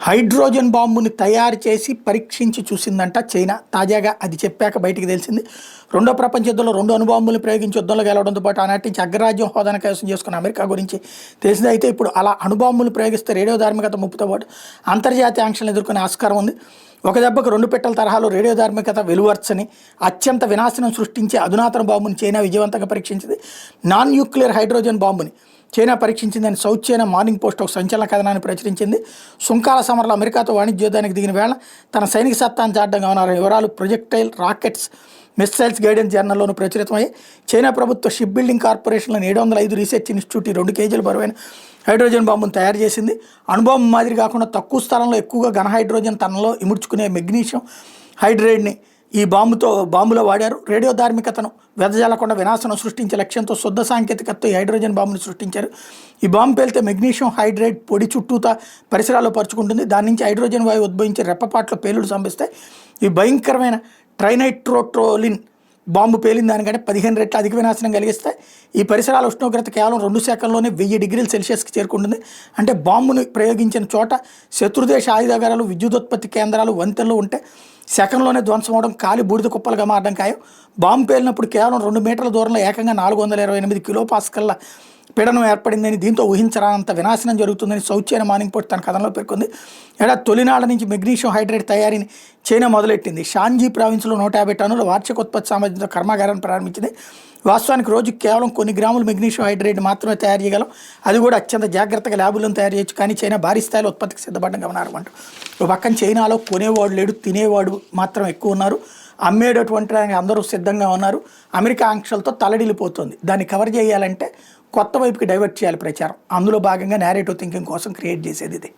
Hydrogen బాంబుని తయారు చేసి పరీక్షించి చూసిందంట చైనా. తాజాగా అది చెప్పాక బయటికి తెలిసింది. రెండో ప్రపంచ యుద్ధంలో 2 అణుబాంబులు ప్రయోగించి యుద్ధంలో గెలవడంతో పాటు ఆనాటి నుంచి అగ్రరాజ్యం హోదాను కైవసం చేసుకున్న అమెరికా గురించి తెలిసింది. అయితే ఇప్పుడు అలా అణుబాంబులు ప్రయోగిస్తే రేడియో ధార్మికత ముప్పుతో పాటు అంతర్జాతీయ ఆంక్షలను ఎదుర్కొనే ఆస్కారం ఉంది. ఒక దెబ్బకు 2 పెట్టెల తరహాలో రేడియో ధార్మికత వెలువర్చని అత్యంత వినాశనం సృష్టించే అధునాతన బాంబుని చైనా విజయవంతంగా పరీక్షించింది. నాన్ న్యూక్లియర్ హైడ్రోజన్ బాంబుని చైనా పరీక్షించిందని సౌత్ చైనా మార్నింగ్ పోస్ట్ ఒక సంచలన కథనాన్ని ప్రచురించింది. సుంకాల సమరంలో అమెరికాతో వాణిజ్య యుద్ధానికి దిగిన వేళ తన సైనిక సత్తాను చాటంగా ఉన్న వివరాలు ప్రొజెక్టైల్ రాకెట్స్ మిస్సైల్స్ గైడెన్స్ జర్నల్లోనూ ప్రచురితమయ్యాయి. చైనా ప్రభుత్వ షిప్ బిల్డింగ్ కార్పొరేషన్లోని 705 రీసెర్చ్ ఇన్స్టిట్యూట్ 2 కేజీల బరువైన హైడ్రోజన్ బాంబును తయారు చేసింది. అణుబాంబు మాదిరి కాకుండా తక్కువ స్థలంలో ఎక్కువగా ఘన హైడ్రోజన్ తనలో ఇముడ్చుకునే మెగ్నీషియం హైడ్రైడ్ని ఈ బాంబులో వాడారు. రేడియో ధార్మికతను వెదజల్లకుండా వినాశనం సృష్టించే లక్ష్యంతో శుద్ధ సాంకేతికతతో ఈ హైడ్రోజన్ బాంబును సృష్టించారు. ఈ బాంబు పేలితే మెగ్నీషియం హైడ్రైడ్ పొడి చుట్టూతా పరిసరాల్లో పరుచుకుంటుంది. దాని నుంచి హైడ్రోజన్ వాయువు ఉద్భవించే రెప్పపాట్లో పేలుడు సంభిస్తాయి. ఈ భయంకరమైన ట్రైనైట్రోట్రోలిన్ బాంబు పేలిన దానికంటే 15 రెట్ల అధిక వినాశనం కలిగిస్తాయి. ఈ పరిసరాల ఉష్ణోగ్రత కేవలం 2 సెకన్లోనే 1000 డిగ్రీల సెల్సియస్కి చేరుకుంటుంది. అంటే బాంబును ప్రయోగించిన చోట శత్రుదేశ ఆయుధాగారాలు, విద్యుదుత్పత్తి కేంద్రాలు, వంతెనలు ఉంటే సెకండ్లోనే ధ్వంసం అవడం, కాలి బూడిద కుప్పలుగా మారడం ఖాయం. బాంబు పేలినప్పుడు కేవలం 2 మీటర్ల దూరంలో ఏకంగా 428 కిలోపాస్కల్ల పీడనం ఏర్పడిందని, దీంతో ఊహించరానంత వినాశనం జరుగుతుందని సౌత్ చైనా మార్నింగ్ పోస్ట్ తన కథనంలో పేర్కొంది. ఏడాది తొలినాళ్ల నుంచి మెగ్నీషియం హైడ్రేట్ తయారీని చైనా మొదలెట్టింది. షాన్జీ ప్రావిన్స్లో 150 టన్నుల వార్షిక ఉత్పత్తి సామర్థ్యంతో కర్మాగారాన్ని ప్రారంభించింది. వాస్తవానికి రోజుకి కేవలం కొన్ని గ్రాములు మెగ్నీషియం హైడ్రేట్ మాత్రమే తయారు చేయగలం. అది కూడా అత్యంత జాగ్రత్తగా ల్యాబులను తయారు చేయొచ్చు. కానీ చైనా భారీ స్థాయిలో ఉత్పత్తికి సిద్ధపడడం గమనార్హమంట. ఒక పక్కన చైనాలో కొనేవాడు లేడు, తినేవాడు మాత్రం ఎక్కువ ఉన్నారు. అమ్మేటటువంటి అందరూ సిద్ధంగా ఉన్నారు. అమెరికా ఆంక్షలతో తలడిల్లిపోతుంది. దాన్ని కవర్ చేయాలంటే కొత్త వైపుకి డైవర్ట్ చేయాలి ప్రచారం. అందులో భాగంగా నేరేటివ్ థింకింగ్ కోసం క్రియేట్ చేసేది ఇది.